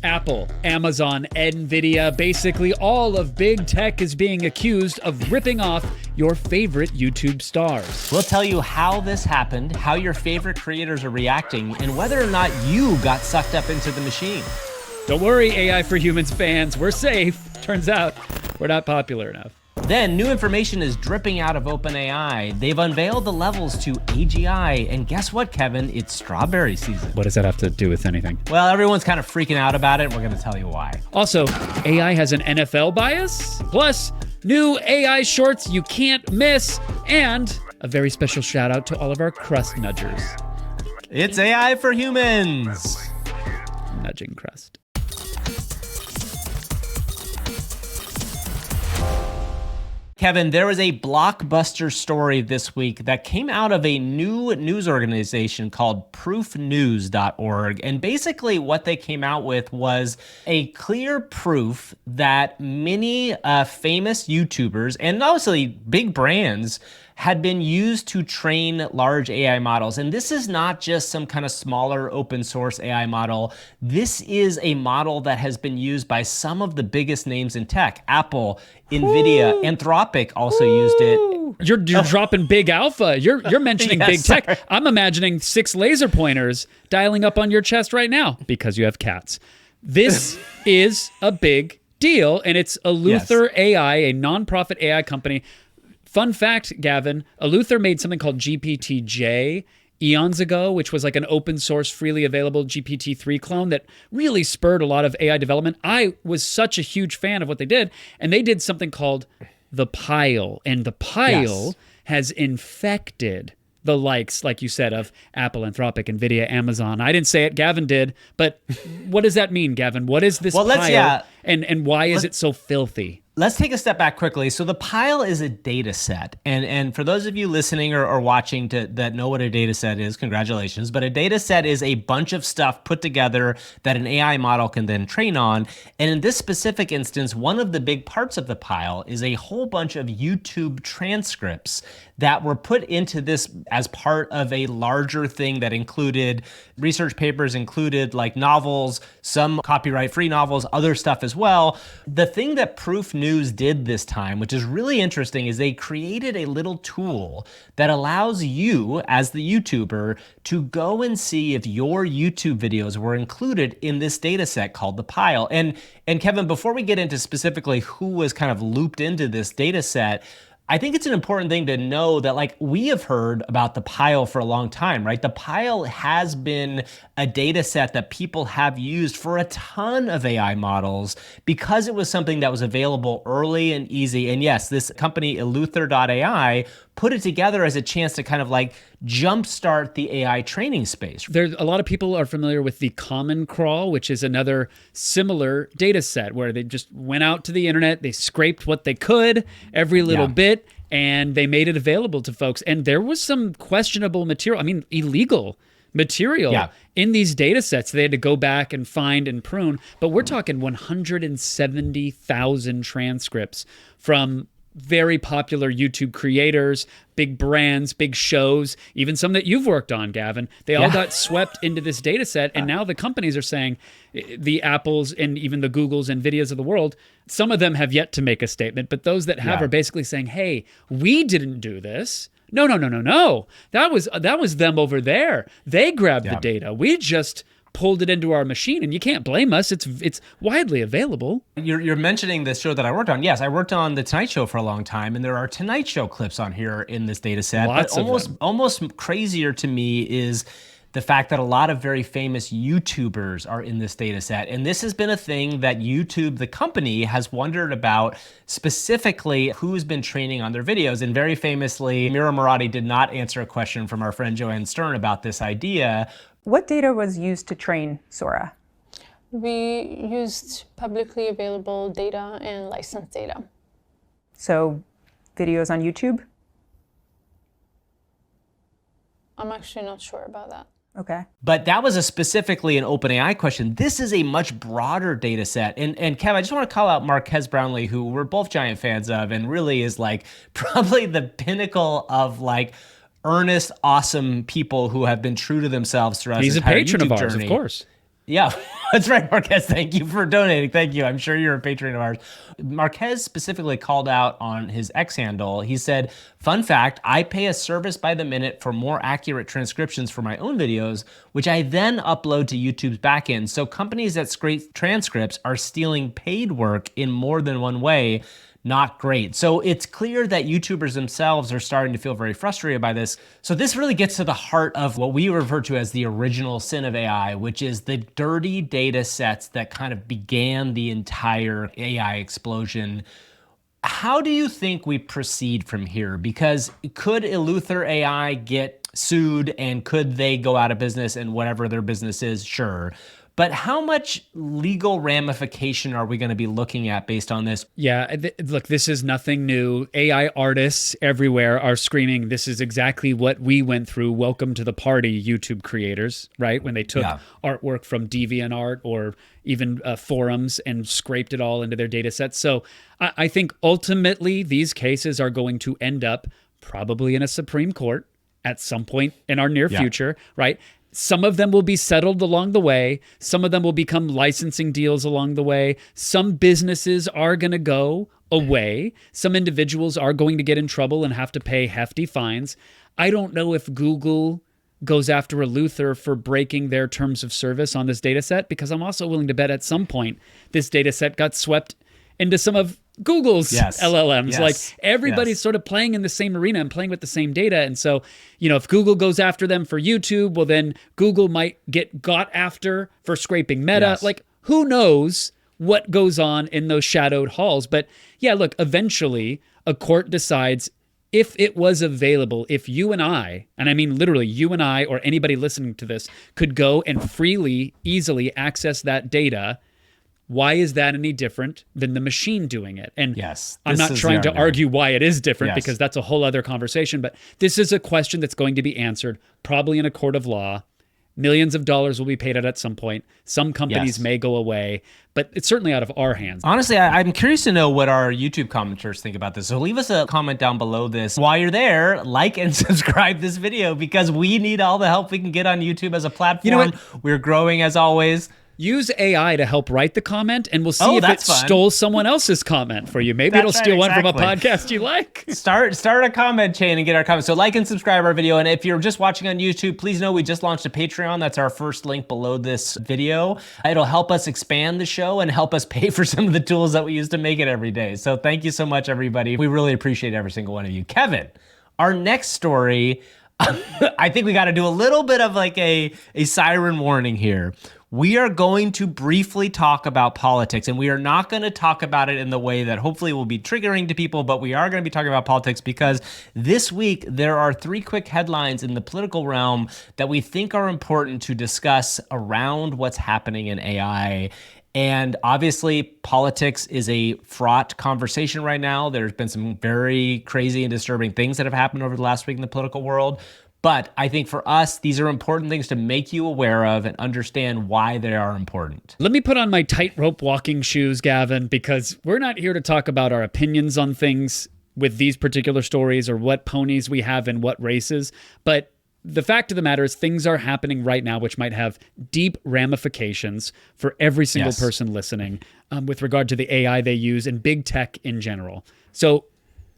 Apple, Amazon, Nvidia, basically all of big tech is being accused of ripping off your favorite YouTube stars. We'll tell you how this happened, how your favorite creators are reacting, and whether or not you got sucked up into the machine. Don't worry, AI for Humans fans, we're safe. Turns out, we're not popular enough. Then, new information is dripping out of OpenAI. They've unveiled the levels to AGI, and guess what, Kevin? It's strawberry season. What does that have to do with anything? Well, everyone's kind of freaking out about it. We're gonna tell you why. Also, AI has an NFL bias, plus new AI shorts you can't miss, and a very special shout out to all of our crust nudgers. It's AI for Humans. Nudging crust. Kevin, there was a blockbuster story this week that came out of a new news organization called proofnews.org. And basically what they came out with was a clear proof that many famous YouTubers and obviously big brands had been used to train large AI models. And this is not just some kind of smaller open source AI model. This is a model that has been used by some of the biggest names in tech. Apple, Nvidia, Anthropic also used it. You're dropping big alpha. You're mentioning Yes, big tech. sorry. I'm imagining 6 laser pointers dialing up on your chest right now because you have cats. This is a big deal, and it's Eleuther AI, a nonprofit AI company. Fun fact, Gavin, Eleuther made something called GPT-J eons ago, which was like an open source, freely available GPT-3 clone that really spurred a lot of AI development. I was such a huge fan of what they did, and they did something called the Pile, and the Pile has infected the likes, like you said, of Apple, Anthropic, Nvidia, Amazon. I didn't say it, Gavin did, but what does that mean, Gavin? What is this Pile, and why is it so filthy? Let's take a step back quickly. So the Pile is a data set. And for those of you listening or watching that know what a data set is, congratulations. But a data set is a bunch of stuff put together that an AI model can then train on. And in this specific instance, one of the big parts of the Pile is a whole bunch of YouTube transcripts that were put into this as part of a larger thing that included research papers, included like novels, some copyright-free novels, other stuff as well. The thing that Proof News did this time, which is really interesting, is they created a little tool that allows you, as the YouTuber, to go and see if your YouTube videos were included in this data set called the Pile. And Kevin, before we get into specifically who was kind of looped into this data set, I think it's an important thing to know that, like, we have heard about the Pile for a long time, right? The Pile has been a data set that people have used for a ton of AI models because it was something that was available early and easy. And yes, this company, Eleuther.ai, put it together as a chance to kind of like jumpstart the AI training space. There, a lot of people are familiar with the Common Crawl, which is another similar data set where they just went out to the internet, they scraped what they could, every little bit, and they made it available to folks. And there was some questionable material, I mean, illegal material in these data sets. They had to go back and find and prune. But we're talking 170,000 transcripts from very popular YouTube creators, big brands, big shows, even some that you've worked on, Gavin. They all got swept into this data set, and now the companies are saying, the Apples and even the Googles and Nvidias of the world, some of them have yet to make a statement, but those that have are basically saying, hey, we didn't do this. No. That was them over there. They grabbed the data. We just pulled it into our machine, and you can't blame us. It's widely available. You're mentioning the show that I worked on. Yes, I worked on The Tonight Show for a long time, and there are Tonight Show clips on here in this data set. Lots but of them. Almost crazier to me is the fact that a lot of very famous YouTubers are in this data set. And this has been a thing that YouTube, the company, has wondered about, specifically who's been training on their videos. And very famously, Mira Murati did not answer a question from our friend Joanne Stern about this idea. What data was used to train Sora? We used publicly available data and licensed data. So videos on YouTube? I'm actually not sure about that. Okay. But that was specifically an OpenAI question. This is a much broader data set. And Kev, I just want to call out Marques Brownlee, who we're both giant fans of, and really is like probably the pinnacle of like earnest, awesome people who have been true to themselves throughout He's his a entire patron YouTube of ours, journey. of course. Yeah, that's right, Marquez. Thank you for donating. Thank you. I'm sure you're a patron of ours. Marquez specifically called out on his X handle. He said, fun fact, I pay a service by the minute for more accurate transcriptions for my own videos, which I then upload to YouTube's backend. So companies that scrape transcripts are stealing paid work in more than one way. Not great. So it's clear that YouTubers themselves are starting to feel very frustrated by this. So this really gets to the heart of what we refer to as the original sin of AI, which is the dirty data sets that kind of began the entire AI explosion. How do you think we proceed from here? Because could Eleuther AI get sued and could they go out of business and whatever their business is? Sure. But how much legal ramification are we going to be looking at based on this? Yeah, look, this is nothing new. AI artists everywhere are screaming, this is exactly what we went through. Welcome to the party, YouTube creators, right? When they took artwork from DeviantArt or even forums and scraped it all into their data sets. So I think ultimately these cases are going to end up probably in a Supreme Court at some point in our near future, right? Some of them will be settled along the way. Some of them will become licensing deals along the way. Some businesses are going to go away. Some individuals are going to get in trouble and have to pay hefty fines. I don't know if Google goes after Eleuther for breaking their terms of service on this data set, because I'm also willing to bet at some point this data set got swept into some of Google's LLMs. Like everybody's sort of playing in the same arena and playing with the same data. And so, you know, if Google goes after them for YouTube, well, then Google might get got after for scraping Meta. Like who knows what goes on in those shadowed halls. But yeah, look, eventually a court decides if it was available, if you and I mean literally you and I or anybody listening to this could go and freely, easily access that data, why is that any different than the machine doing it? And I'm not trying to argue why it is different because that's a whole other conversation, but this is a question that's going to be answered probably in a court of law. Millions of dollars will be paid out at some point. Some companies may go away, but it's certainly out of our hands. Honestly, I'm curious to know what our YouTube commenters think about this. So leave us a comment down below this. While you're there, like and subscribe this video because we need all the help we can get on YouTube as a platform. You know what? We're growing as always. Use AI to help write the comment, and we'll see if it stole someone else's comment for you. Maybe it'll steal one from a podcast you like. Start a comment chain and get our comments. So like and subscribe our video. And if you're just watching on YouTube, please know we just launched a Patreon. That's our first link below this video. It'll help us expand the show and help us pay for some of the tools that we use to make it every day. So thank you so much, everybody. We really appreciate every single one of you. Kevin, our next story, I think we got to do a little bit of like a siren warning here. We are going to briefly talk about politics, and we are not going to talk about it in the way that hopefully will be triggering to people, but we are going to be talking about politics because this week there are 3 quick headlines in the political realm that we think are important to discuss around what's happening in AI. And obviously, politics is a fraught conversation right now. There's been some very crazy and disturbing things that have happened over the last week in the political world. But I think for us, these are important things to make you aware of and understand why they are important. Let me put on my tightrope walking shoes, Gavin, because we're not here to talk about our opinions on things with these particular stories or what ponies we have in what races. But the fact of the matter is things are happening right now which might have deep ramifications for every single person listening with regard to the AI they use and big tech in general. So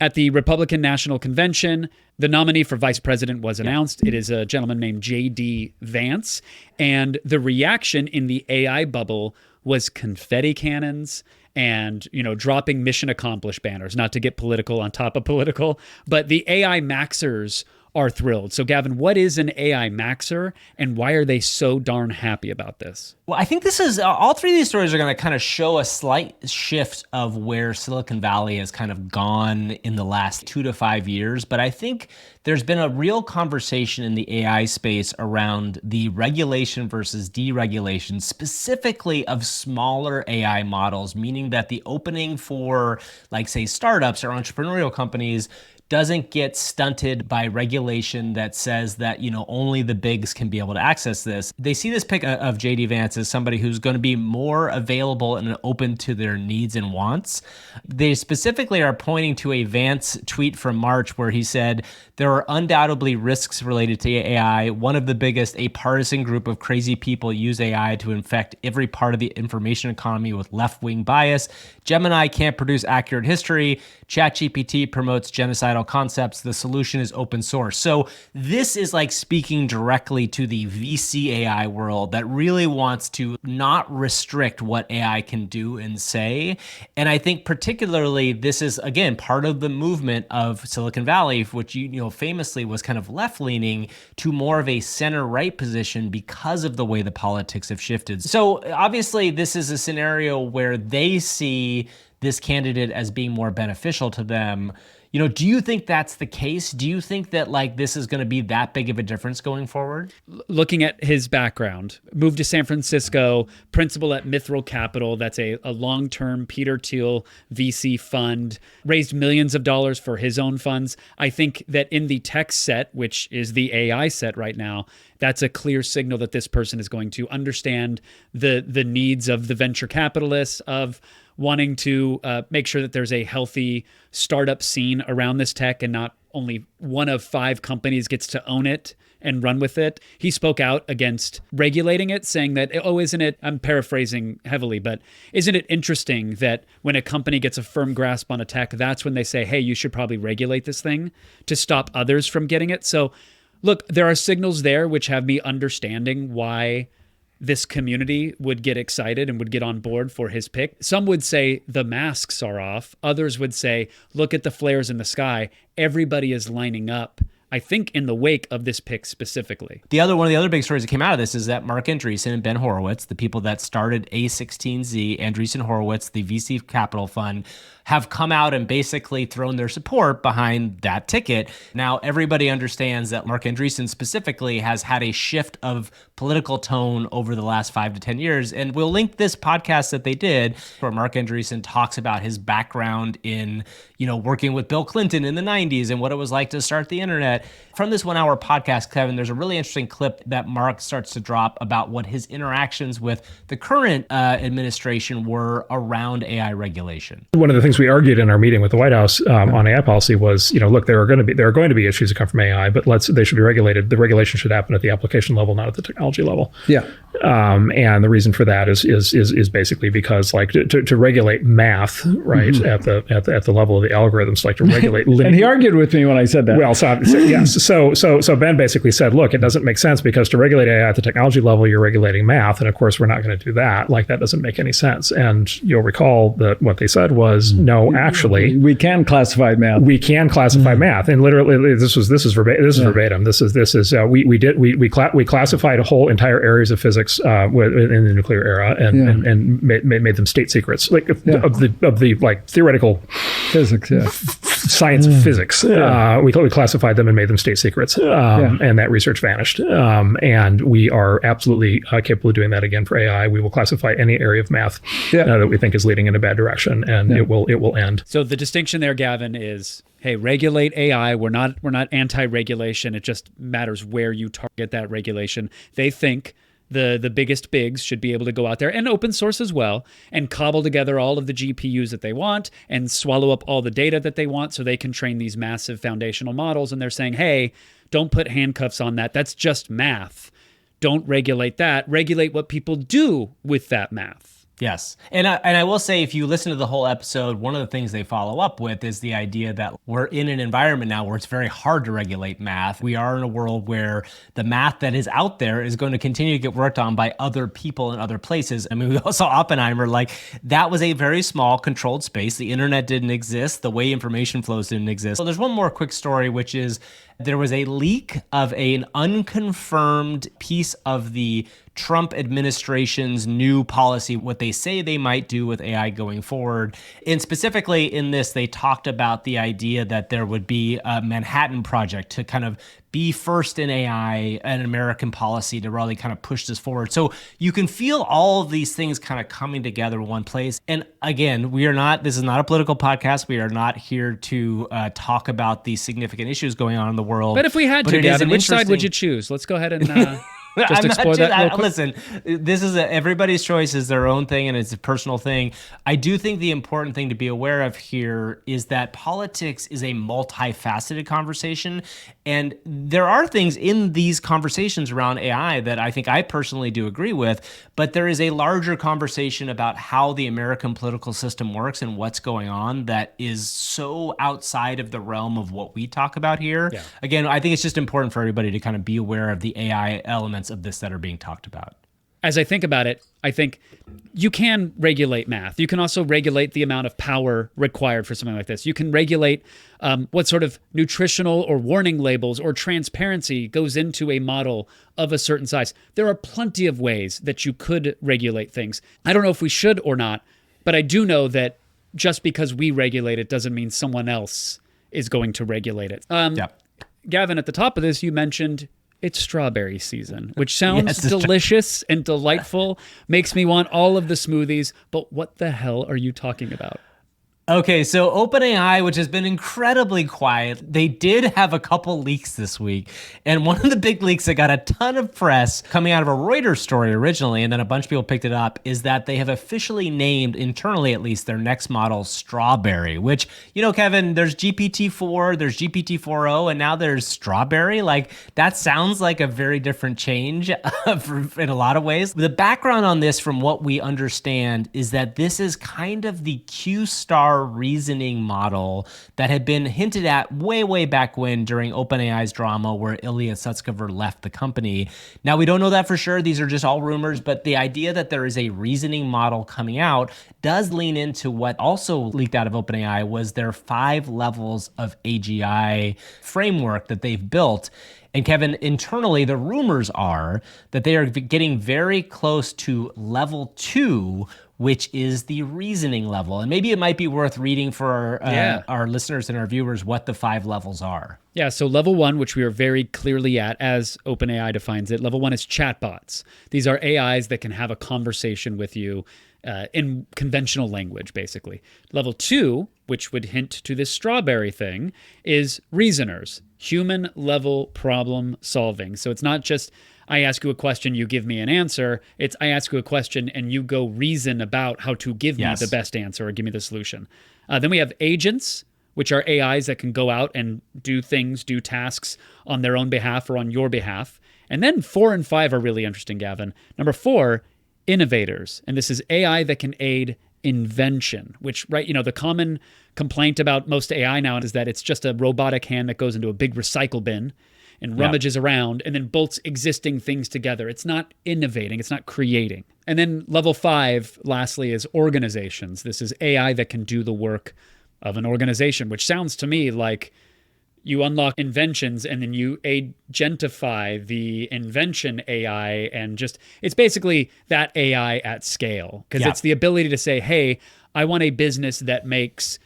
at the Republican National Convention, the nominee for vice president was announced. It is a gentleman named J.D. Vance. And the reaction in the AI bubble was confetti cannons and, you know, dropping mission accomplished banners, not to get political on top of political. But the AI maxers are thrilled. So Gavin, what is an AI maxer and why are they so darn happy about this? Well, I think this is, all 3 of these stories are going to kind of show a slight shift of where Silicon Valley has kind of gone in the last 2 to 5 years. But I think there's been a real conversation in the AI space around the regulation versus deregulation, specifically of smaller AI models, meaning that the opening for, like, say, startups or entrepreneurial companies doesn't get stunted by regulation that says that, only the bigs can be able to access this. They see this pick of JD Vance as somebody who's going to be more available and open to their needs and wants. They specifically are pointing to a Vance tweet from March where he said, there are undoubtedly risks related to AI. One of the biggest, a partisan group of crazy people use AI to infect every part of the information economy with left-wing bias. Gemini can't produce accurate history. ChatGPT promotes genocidal concepts. The solution is open source. So this is like speaking directly to the VC AI world that really wants to not restrict what AI can do and say. And I think particularly this is, again, part of the movement of Silicon Valley, which famously was kind of left-leaning to more of a center-right position because of the way the politics have shifted. So obviously this is a scenario where they see this candidate as being more beneficial to them. Do you think that's the case? Do you think that this is going to be that big of a difference going forward? Looking at his background, moved to San Francisco, principal at Mithril Capital. That's a long-term Peter Thiel VC fund, raised millions of dollars for his own funds. I think that in the tech set, which is the AI set right now, that's a clear signal that this person is going to understand the needs of the venture capitalists, of wanting to make sure that there's a healthy startup scene around this tech and not only one of 5 companies gets to own it and run with it. He spoke out against regulating it, saying that, isn't it, I'm paraphrasing heavily, but isn't it interesting that when a company gets a firm grasp on a tech, that's when they say, hey, you should probably regulate this thing to stop others from getting it. So look, there are signals there which have me understanding why this community would get excited and would get on board for his pick. Some would say the masks are off. Others would say, look at the flares in the sky. Everybody is lining up, I think, in the wake of this pick specifically. One of the other big stories that came out of this is that Marc Andreessen and Ben Horowitz, the people that started A16Z, Andreessen Horowitz, the VC capital fund, have come out and basically thrown their support behind that ticket. Now, everybody understands that Marc Andreessen specifically has had a shift of political tone over the last 5 to 10 years. And we'll link this podcast that they did where Marc Andreessen talks about his background in, working with Bill Clinton in the 90s and what it was like to start the internet. From this 1 hour podcast, Kevin, there's a really interesting clip that Marc starts to drop about what his interactions with the current administration were around AI regulation. One of the things we argued in our meeting with the White House on AI policy was, look, there are going to be issues that come from AI, but they should be regulated. The regulation should happen at the application level, not at the technology level. Yeah. And the reason for that is basically because to regulate math, right, at the level of the algorithms, to regulate. And he argued with me when I said that. Well, yes. So Ben basically said, look, it doesn't make sense because to regulate AI at the technology level, you're regulating math, and of course we're not going to do that. That doesn't make any sense. And you'll recall that what they said was, no, actually, we can classify math. We can classify math, and literally, this is verbatim. We classified whole entire areas of physics in the nuclear era and made them state secrets, of the theoretical physics, science of physics. We classified them and made them state secrets, and that research vanished. And we are absolutely capable of doing that again for AI. We will classify any area of math that we think is leading in a bad direction, and it will end. So the distinction there, Gavin, is, hey, regulate AI. We're not anti-regulation. It just matters where you target that regulation. They think the biggest bigs should be able to go out there, and open source as well, and cobble together all of the GPUs that they want and swallow up all the data that they want so they can train these massive foundational models. And they're saying, hey, don't put handcuffs on that. That's just math. Don't regulate that. Regulate what people do with that math. Yes. And I will say, if you listen to the whole episode, one of the things they follow up with is the idea that we're in an environment now where it's very hard to regulate math. We are in a world where the math that is out there is going to continue to get worked on by other people in other places. I mean, we all saw Oppenheimer, that was a very small controlled space. The internet didn't exist. The way information flows didn't exist. So there's one more quick story, which is there was a leak of an unconfirmed piece of the Trump administration's new policy, what they say they might do with AI going forward. And specifically in this, they talked about the idea that there would be a Manhattan Project to kind of be first in AI and American policy to really kind of push this forward. So you can feel all of these things kind of coming together in one place. And again, this is not a political podcast. We are not here to talk about the significant issues going on in the world. But if we had to, Gavin, which side would you choose? Let's go ahead and just explore that real quick. Listen, this is everybody's choice is their own thing, and it's a personal thing. I do think the important thing to be aware of here is that politics is a multifaceted conversation, and there are things in these conversations around AI that I think I personally do agree with, but there is a larger conversation about how the American political system works and what's going on that is so outside of the realm of what we talk about here. Yeah. Again, I think it's just important for everybody to kind of be aware of the AI elements of this that are being talked about. As I think about it, I think you can regulate math. You can also regulate the amount of power required for something like this. You can regulate what sort of nutritional or warning labels or transparency goes into a model of a certain size. There are plenty of ways that you could regulate things. I don't know if we should or not, but I do know that just because we regulate it doesn't mean someone else is going to regulate it. Gavin, at the top of this, you mentioned it's strawberry season, which sounds delicious and delightful, makes me want all of the smoothies, but what the hell are you talking about? Okay, so OpenAI, which has been incredibly quiet, they did have a couple leaks this week. And one of the big leaks that got a ton of press coming out of a Reuters story originally, and then a bunch of people picked it up, is that they have officially named, internally at least, their next model Strawberry, which, you know, Kevin, there's GPT-4, there's GPT-4o, and now there's Strawberry. Like, that sounds like a very different change in a lot of ways. The background on this, from what we understand, is that this is kind of the Q-star reasoning model that had been hinted at way back when during OpenAI's drama where Ilya Sutskever left the company. Now, we don't know that for sure. These are just all rumors, but the idea that there is a reasoning model coming out does lean into what also leaked out of OpenAI was their 5 levels of AGI framework that they've built. And Kevin, internally, the rumors are that they are getting very close to level 2, which is the reasoning level. And maybe it might be worth reading for our listeners and our viewers what the 5 levels are. Yeah, so level 1, which we are very clearly at as OpenAI defines it, level 1 is chatbots. These are AIs that can have a conversation with you in conventional language, basically. Level 2, which would hint to this strawberry thing, is reasoners, human level problem solving. So it's not just I ask you a question, you give me an answer. It's I ask you a question and you go reason about how to give me the best answer or give me the solution. Then we have agents, which are AIs that can go out and do things, do tasks on their own behalf or on your behalf. And then 4 and 5 are really interesting, Gavin. Number 4, innovators. And this is AI that can aid invention, which, right, you know, the common complaint about most AI now is that it's just a robotic hand that goes into a big recycle bin and rummages around and then bolts existing things together. It's not innovating, it's not creating. And then level 5, lastly, is organizations. This is AI that can do the work of an organization, which sounds to me like you unlock inventions and then you agentify the invention AI, and just, it's basically that AI at scale. Because it's the ability to say, hey, I want a business that makes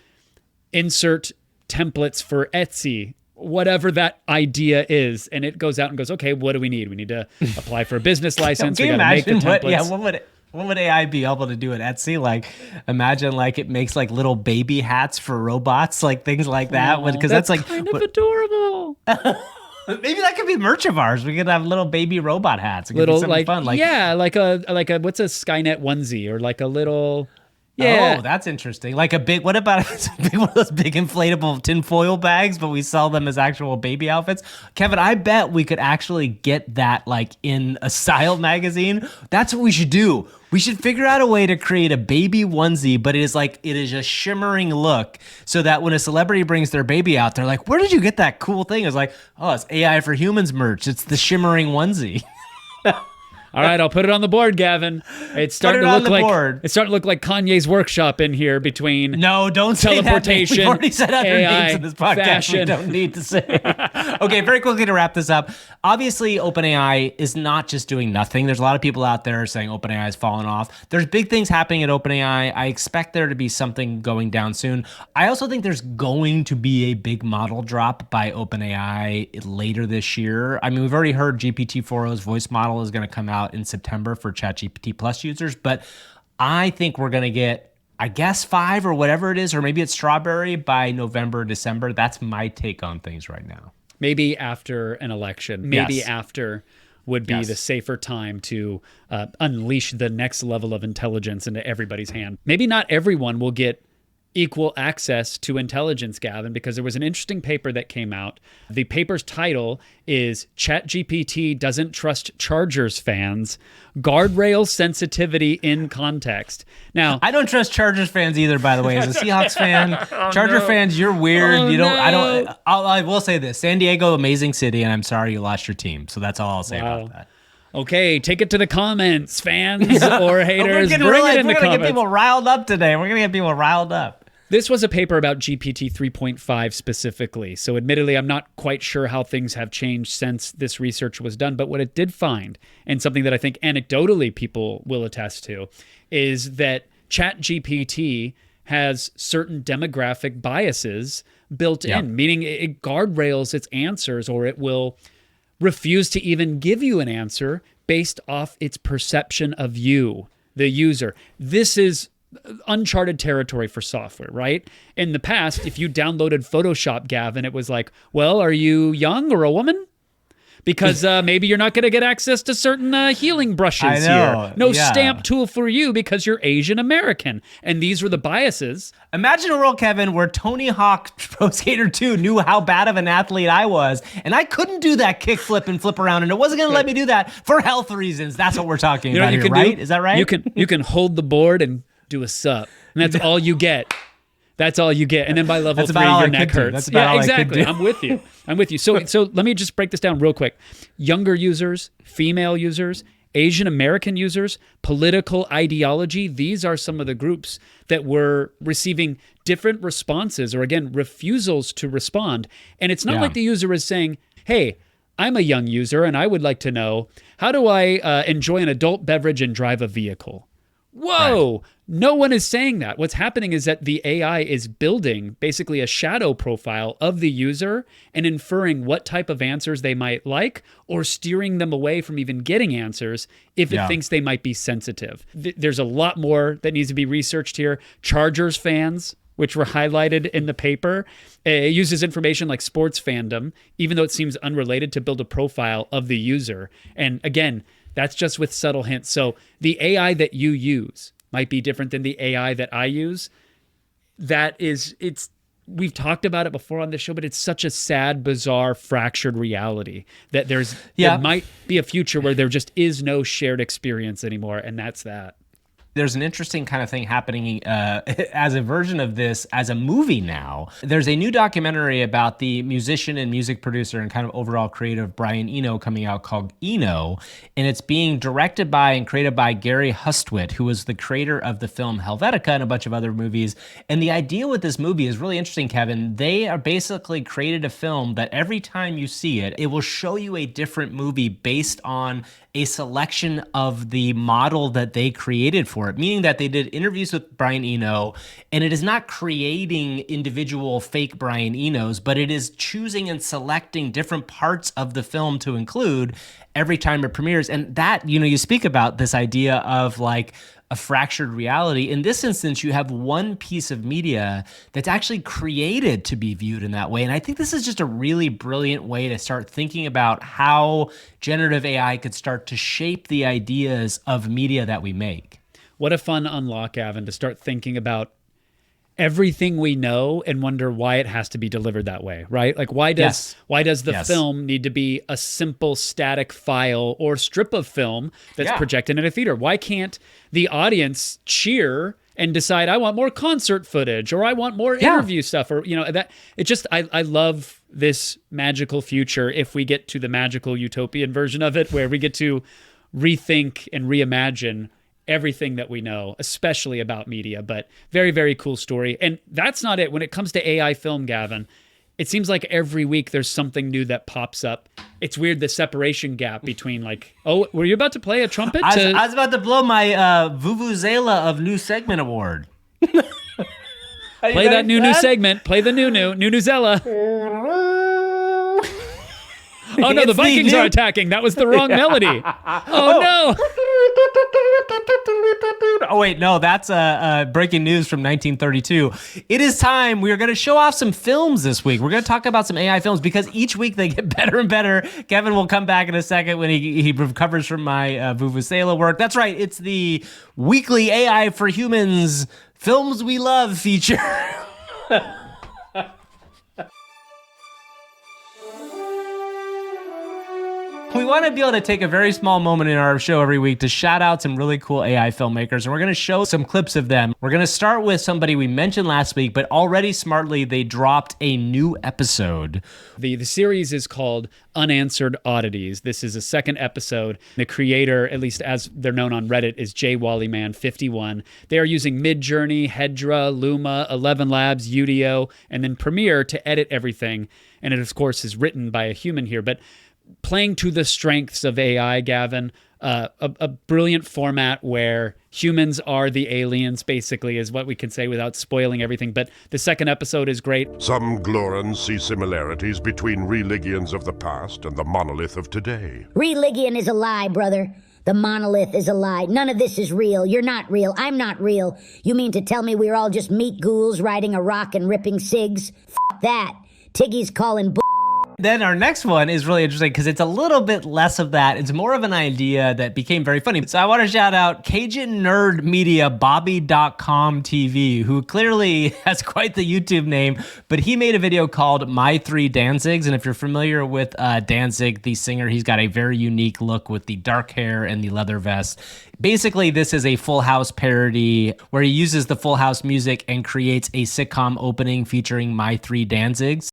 insert templates for Etsy, whatever that idea is, and it goes out and goes, okay, what do we need? We need to apply for a business license. Can you imagine what would AI be able to do at Etsy? Like, imagine like it makes like little baby hats for robots, like things like that. Because that's like kind of adorable. Maybe that could be merch of ours. We could have little baby robot hats. It could little be something fun. Like a what's a Skynet onesie, or like a little. Yeah. Oh, that's interesting. Like a big, what about one of those big inflatable tinfoil bags, but we sell them as actual baby outfits? Kevin, I bet we could actually get that like in a style magazine. That's what we should do. We should figure out a way to create a baby onesie, but it is a shimmering look so that when a celebrity brings their baby out, they're like, where did you get that cool thing? It's like, oh, it's AI for Humans merch. It's the shimmering onesie. All right, I'll put it on the board, Gavin. It's starting it to on look the like board. it's starting to look like Kanye's workshop in here between No, don't say teleportation, that. We've already said other AI, names in this podcast. fashion. We don't need to say. Okay, very quickly to wrap this up. Obviously, OpenAI is not just doing nothing. There's a lot of people out there saying OpenAI has fallen off. There's big things happening at OpenAI. I expect there to be something going down soon. I also think there's going to be a big model drop by OpenAI later this year. I mean, we've already heard GPT-4o's voice model is going to come out in September for ChatGPT Plus users, but I think we're going to get, I guess, 5 or whatever it is, or maybe it's Strawberry by November, December. That's my take on things right now. Maybe after an election, maybe Yes. after would be the safer time to unleash the next level of intelligence into everybody's hand. Maybe not everyone will get equal access to intelligence, Gavin, because there was an interesting paper that came out. The paper's title is ChatGPT Doesn't Trust Chargers Fans, Guardrail Sensitivity in Context. Now, I don't trust Chargers fans either, by the way. As a Seahawks fan, Charger fans, you're weird. I will say this. San Diego, amazing city, and I'm sorry you lost your team. So that's all I'll say about that. okay, take it to the comments, fans or haters. Bring it in the We're going to get comments. people riled up today. We're going to get people riled up. This was a paper about GPT 3.5 specifically. So admittedly, I'm not quite sure how things have changed since this research was done. But what it did find, and something that I think anecdotally people will attest to, is that ChatGPT has certain demographic biases built in, meaning it guardrails its answers, or it will refuse to even give you an answer based off its perception of you, the user. This is uncharted territory for software, right? In the past, if you downloaded Photoshop, Gavin, it was like, well, are you young or a woman? Because maybe you're not going to get access to certain healing brushes here. No stamp tool for you because you're Asian American. And these were the biases. Imagine a world, Kevin, where Tony Hawk Pro Skater 2 knew how bad of an athlete I was, and I couldn't do that kick flip and flip around, and it wasn't going to let me do that for health reasons. That's what we're talking about here, right? Is that right? You can hold the board and do a sup, and that's all you get. That's all you get. And then by level 3, your neck hurts. Yeah, exactly. I'm with you. So let me just break this down real quick. Younger users, female users, Asian American users, political ideology, these are some of the groups that were receiving different responses, or again, refusals to respond. And it's not like the user is saying, hey, I'm a young user and I would like to know, how do I enjoy an adult beverage and drive a vehicle? Whoa, right. No one is saying that. What's happening is that the AI is building basically a shadow profile of the user and inferring what type of answers they might like, or steering them away from even getting answers if it thinks they might be sensitive. There's a lot more that needs to be researched here. Chargers fans, which were highlighted in the paper, it uses information like sports fandom, even though it seems unrelated, to build a profile of the user. And again, that's just with subtle hints. So the AI that you use might be different than the AI that I use. We've talked about it before on this show, but it's such a sad, bizarre, fractured reality that there might be a future where there just is no shared experience anymore, and that's that. There's an interesting kind of thing happening as a version of this as a movie now. There's a new documentary about the musician and music producer and kind of overall creative Brian Eno coming out called Eno, and it's being directed by and created by Gary Hustwit, who was the creator of the film Helvetica and a bunch of other movies. And the idea with this movie is really interesting, Kevin. They are basically created a film that every time you see it, it will show you a different movie based on a selection of the model that they created for it, meaning that they did interviews with Brian Eno, and it is not creating individual fake Brian Enos, but it is choosing and selecting different parts of the film to include every time it premieres. And that, you speak about this idea of like a fractured reality. In this instance, you have one piece of media that's actually created to be viewed in that way. And I think this is just a really brilliant way to start thinking about how generative AI could start to shape the ideas of media that we make. What a fun unlock, Gavin, to start thinking about everything we know and wonder why it has to be delivered that way, right? Like why does the film need to be a simple static file or strip of film that's projected in a theater? Why can't the audience cheer and decide, I want more concert footage, or I want more interview stuff, or that it just I love this magical future if we get to the magical utopian version of it, where we get to rethink and reimagine everything that we know, especially about media. But very, very cool story. And that's not it. When it comes to AI film, Gavin, it seems like every week there's something new that pops up. It's weird, the separation gap between like, oh, were you about to play a trumpet? I was about to blow my Vuvuzela of New Segment Award. Play that new segment. Play the Nunuzela. Oh no, the Vikings are attacking. That was the wrong melody. Oh no. Oh wait, no, that's breaking news from 1932. It is time. We are going to show off some films this week. We're going to talk about some AI films because each week they get better and better. Kevin will come back in a second when he recovers from my Vuvuzela work. That's right. It's the weekly AI for Humans Films We Love feature. We want to be able to take a very small moment in our show every week to shout out some really cool AI filmmakers, and we're going to show some clips of them. We're going to start with somebody we mentioned last week, but already smartly, they dropped a new episode. The series is called Unanswered Oddities. This is a second episode. The creator, at least as they're known on Reddit, is JWallyman51. They are using Midjourney, Hedra, Luma, 11 Labs, Udio, and then Premiere to edit everything. And it, of course, is written by a human here. But playing to the strengths of AI, Gavin, a brilliant format where humans are the aliens, basically, is what we can say without spoiling everything. But the second episode is great. Some Glorans see similarities between Religions of the past and the monolith of today. Religion is a lie, brother. The monolith is a lie. None of this is real. You're not real. I'm not real. You mean to tell me we're all just meat ghouls riding a rock and ripping cigs? F*** that. Tiggy's calling Then our next one is really interesting because it's a little bit less of that. It's more of an idea that became very funny. So I want to shout out Cajun Nerd Media, Bobby.com TV, who clearly has quite the YouTube name, but he made a video called My Three Danzigs. And if you're familiar with Danzig, the singer, he's got a very unique look with the dark hair and the leather vest. Basically, this is a Full House parody where he uses the Full House music and creates a sitcom opening featuring My Three Danzigs.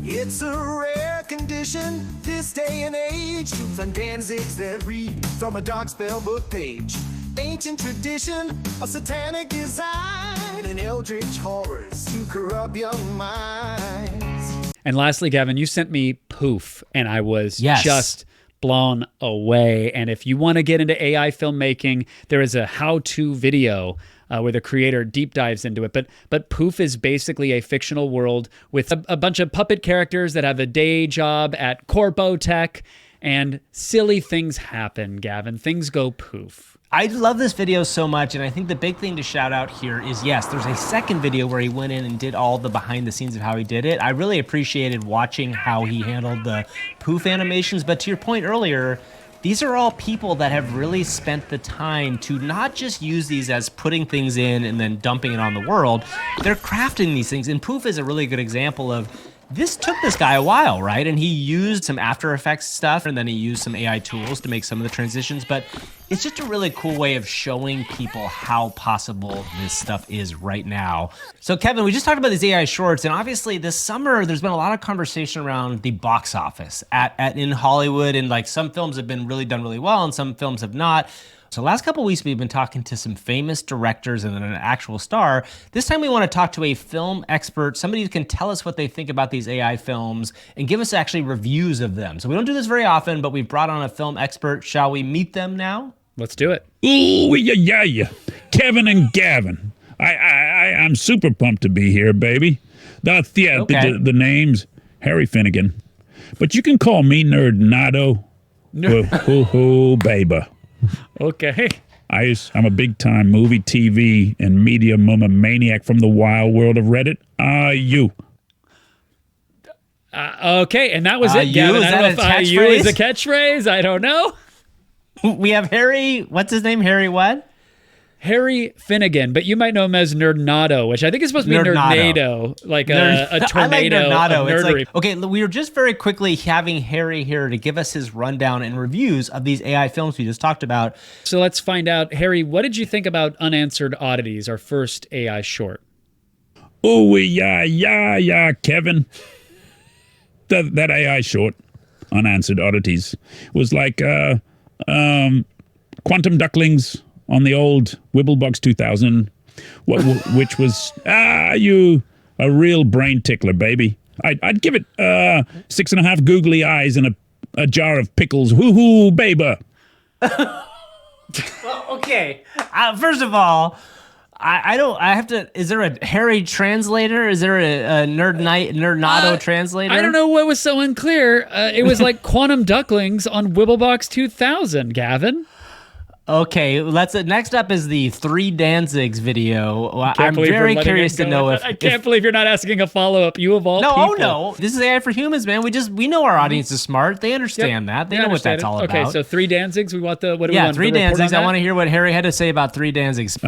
It's a rare condition this day and age to find Danzigs that read from a dark spellbook page. Ancient tradition, a satanic design, and eldritch horrors to corrupt young minds. And lastly, Gavin, you sent me Poof, and I was just blown away. And if you want to get into AI filmmaking, there is a how-to video where the creator deep dives into it. But Poof is basically a fictional world with a bunch of puppet characters that have a day job at Corpo Tech, and silly things happen, Gavin. Things go poof. I love this video so much, and I think the big thing to shout out here is, yes, there's a second video where he went in and did all the behind the scenes of how he did it. I really appreciated watching how he handled the Poof animations, but to your point earlier, these are all people that have really spent the time to not just use these as putting things in and then dumping it on the world. They're crafting these things, and Poof is a really good example of this took this guy a while, right? And he used some After Effects stuff, and then he used some AI tools to make some of the transitions, but it's just a really cool way of showing people how possible this stuff is right now. So Kevin, we just talked about these AI shorts, and obviously this summer there's been a lot of conversation around the box office in Hollywood, and like some films have been done really well and some films have not. So last couple of weeks, we've been talking to some famous directors and then an actual star. This time we want to talk to a film expert, somebody who can tell us what they think about these AI films and give us actually reviews of them. So we don't do this very often, but we've brought on a film expert. Shall we meet them now? Let's do it. Ooh, yeah. Kevin and Gavin. I'm super pumped to be here, baby. The name's Harry Finnegan. But you can call me Nerdnado. Hoo, baby. Okay. I'm a big-time movie, TV, and media maniac from the wild world of Reddit. You. Okay, and that was it, Gavin. I don't know if you is a catchphrase. I don't know. We have Harry, what's his name? Harry what? Harry Finnegan, but you might know him as Nerdnado, which I think is supposed to be Nerdnado, like a tornado of nerdery. Okay, we were just very quickly having Harry here to give us his rundown and reviews of these AI films we just talked about. So let's find out, Harry, what did you think about Unanswered Oddities, our first AI short? Oh, yeah, Kevin. That AI short, Unanswered Oddities, was like Quantum Ducklings on the old Wibblebox 2000, which was, you a real brain tickler, baby. I'd give it 6.5 googly eyes and a jar of pickles. Woohoo, baby. Well, okay. First of all, I have to. Is there a Harry translator? Is there a Nerdnado translator? I don't know what was so unclear. It was like Quantum Ducklings on Wibblebox 2000, Gavin. Okay, next up is the 3 Danzigs video. I'm very curious to know if... I can't believe you're not asking a follow-up. You of all people. Oh no. This is AI for humans, man. We know our audience is smart. They understand that. They know what that's all about. Okay, so 3 Danzigs. We want the... What do we want? 3 Danzigs. I want to hear what Harry had to say about 3 Danzigs.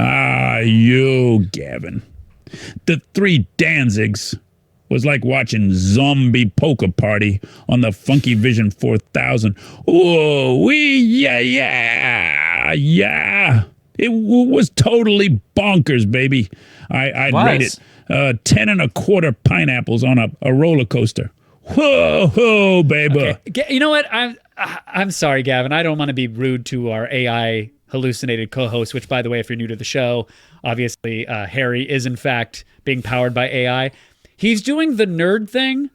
You, Gavin. The 3 Danzigs was like watching Zombie Poker Party on the Funky Vision 4000. Oh, yeah. It was totally bonkers, baby. I'd rate it 10 1/4 pineapples on a roller coaster. Whoa, baby. Okay. You know what? I'm sorry, Gavin. I don't want to be rude to our AI hallucinated co-host, which, by the way, if you're new to the show, obviously Harry is, in fact, being powered by AI. He's doing the nerd thing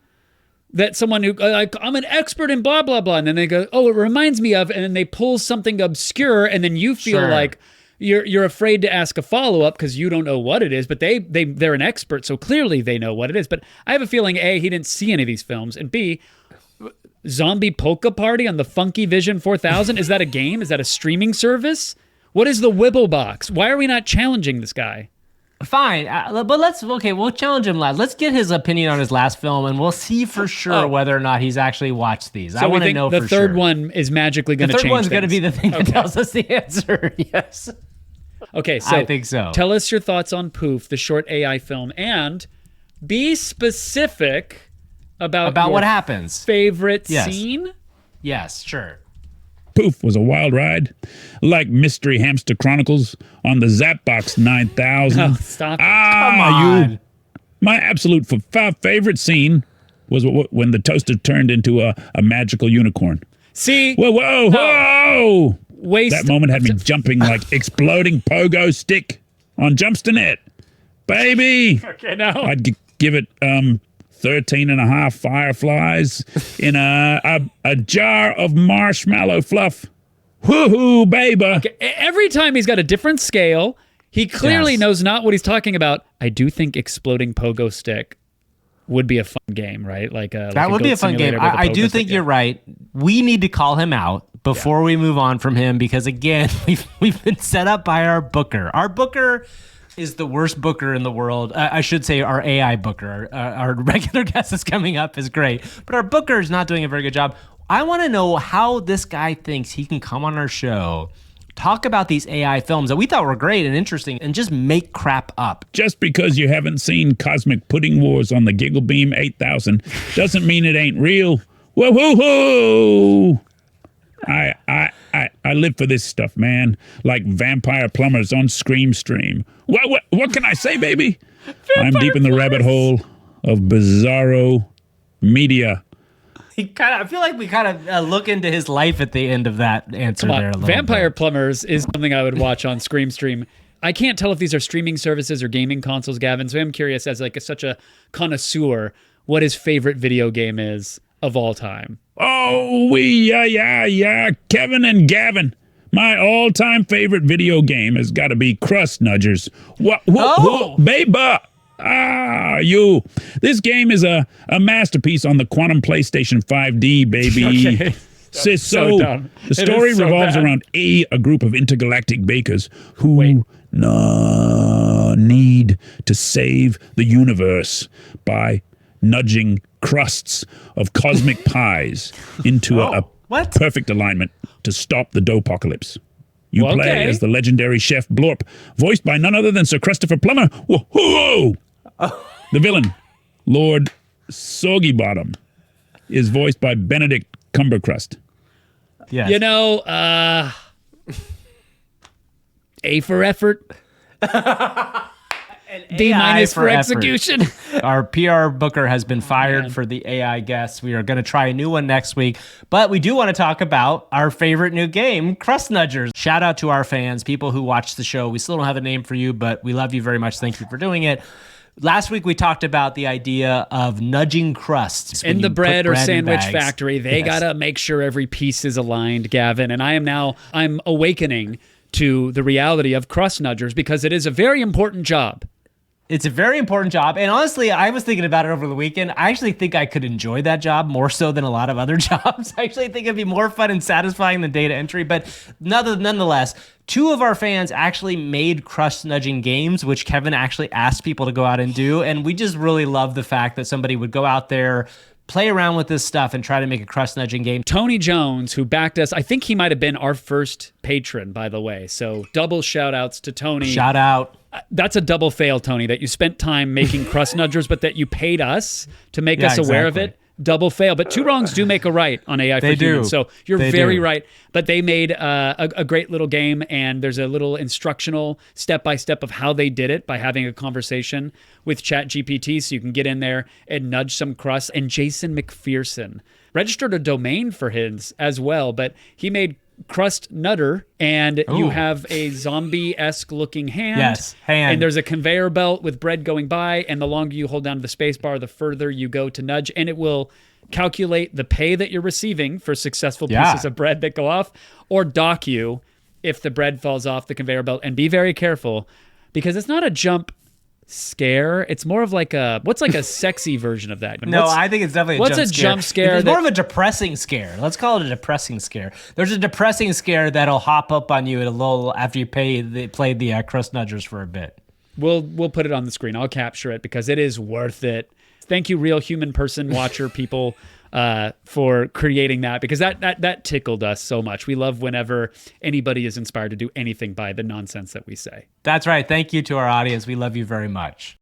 that someone who, like, I'm an expert in blah, blah, blah. And then they go, oh, it reminds me of, and then they pull something obscure. And then you feel like you're afraid to ask a follow-up because you don't know what it is. But they're an expert, so clearly they know what it is. But I have a feeling, A, he didn't see any of these films. And B, Zombie Polka Party on the Funky Vision 4000. Is that a game? Is that a streaming service? What is the Wibblebox? Why are we not challenging this guy? Fine, but we'll challenge him last. Let's get his opinion on his last film, and we'll see for sure whether or not he's actually watched these. So I want to know for sure. The third one is magically going to change things. The third one's going to be the thing that Okay. tells us the answer, yes. Okay, so I think so. Tell us your thoughts on Poof, the short AI film, and be specific about what happens. Favorite scene? Yes, sure. Poof was a wild ride, like Mystery Hamster Chronicles on the Zapbox 9000. Oh, stop it. Come on. My absolute favorite scene was when the toaster turned into a magical unicorn. See? Whoa! Waste. That moment had me jumping like exploding pogo stick on Jumpsternet. Baby! Okay, now. I'd give it 13.5 fireflies in a jar of marshmallow fluff. Woohoo, baby! Okay, every time he's got a different scale. He clearly knows not what he's talking about. I do think exploding pogo stick would be a fun game, right? That would be a fun game. I do think you're right. We need to call him out before we move on from him because, again, we've been set up by our booker. Our booker is the worst booker in the world. I should say our AI booker. Our regular guest is coming up is great, but our booker is not doing a very good job. I want to know how this guy thinks he can come on our show, talk about these AI films that we thought were great and interesting, and just make crap up. Just because you haven't seen Cosmic Pudding Wars on the Giggle Beam 8000 doesn't mean it ain't real. Whoa! I live for this stuff, man. Like Vampire Plumbers on Scream Stream. What can I say, baby? I'm deep in the rabbit hole of bizarro media. I feel like we kind of look into his life at the end of that answer there a little Vampire bit. Plumbers is something I would watch on Scream Stream. I can't tell if these are streaming services or gaming consoles, Gavin, so I'm curious as such a connoisseur what his favorite video game is of all time. Oh, yeah, Kevin and Gavin. My all-time favorite video game has got to be Crust Nudgers. Baby! This game is a masterpiece on the Quantum PlayStation 5D, baby. Okay. So dumb. The story revolves around a group of intergalactic bakers who need to save the universe by nudging crusts of cosmic pies into a perfect alignment to stop the dough-pocalypse. You play as the legendary Chef Blorp, voiced by none other than Sir Christopher Plummer. Whoa! The villain, Lord Soggy-Bottom, is voiced by Benedict Cumbercrust. Yes. You know, A for effort. D- for effort. execution. Our PR booker has been fired for the AI guests. We are going to try a new one next week, but we do want to talk about our favorite new game, Crust Nudgers. Shout out to our fans, people who watch the show. We still don't have a name for you, but we love you very much. Thank you for doing it. Last week, we talked about the idea of nudging crusts. In the bread or sandwich bags. factory, they got to make sure every piece is aligned, Gavin. And I'm awakening to the reality of crust nudgers because it is a very important job. It's a very important job. And honestly, I was thinking about it over the weekend. I actually think I could enjoy that job more so than a lot of other jobs. I actually think it'd be more fun and satisfying than data entry. But nonetheless, two of our fans actually made crust nudging games, which Kevin actually asked people to go out and do. And we just really love the fact that somebody would go out there, play around with this stuff and try to make a crust nudging game. Tony Jones, who backed us, I think he might have been our first patron, by the way. So double shout outs to Tony. Shout out. That's a double fail, Tony, that you spent time making crust nudgers, but that you paid us to make us aware of it. Double fail. But two wrongs do make a right on AI for Humans. So you're very right. But they made a great little game, and there's a little instructional step-by-step of how they did it by having a conversation with ChatGPT, so you can get in there and nudge some crust. And Jason McPherson registered a domain for his as well, but he made Crust Nutter, and you have a zombie-esque looking hand. Yes, hand. And there's a conveyor belt with bread going by, and the longer you hold down to the space bar, the further you go to nudge, and it will calculate the pay that you're receiving for successful pieces of bread that go off, or dock you if the bread falls off the conveyor belt. And be very careful, because it's not a jump scare. It's more of like a sexy version of that? No, I think it's definitely a jump scare. It's more of a depressing scare. Let's call it a depressing scare. There's a depressing scare that'll hop up on you at a little after you played the Crust Nudgers for a bit. We'll put it on the screen. I'll capture it because it is worth it. Thank you, real human person watcher people, for creating that, because that tickled us so much. We love whenever anybody is inspired to do anything by the nonsense that we say. That's right. Thank you to our audience. We love you very much.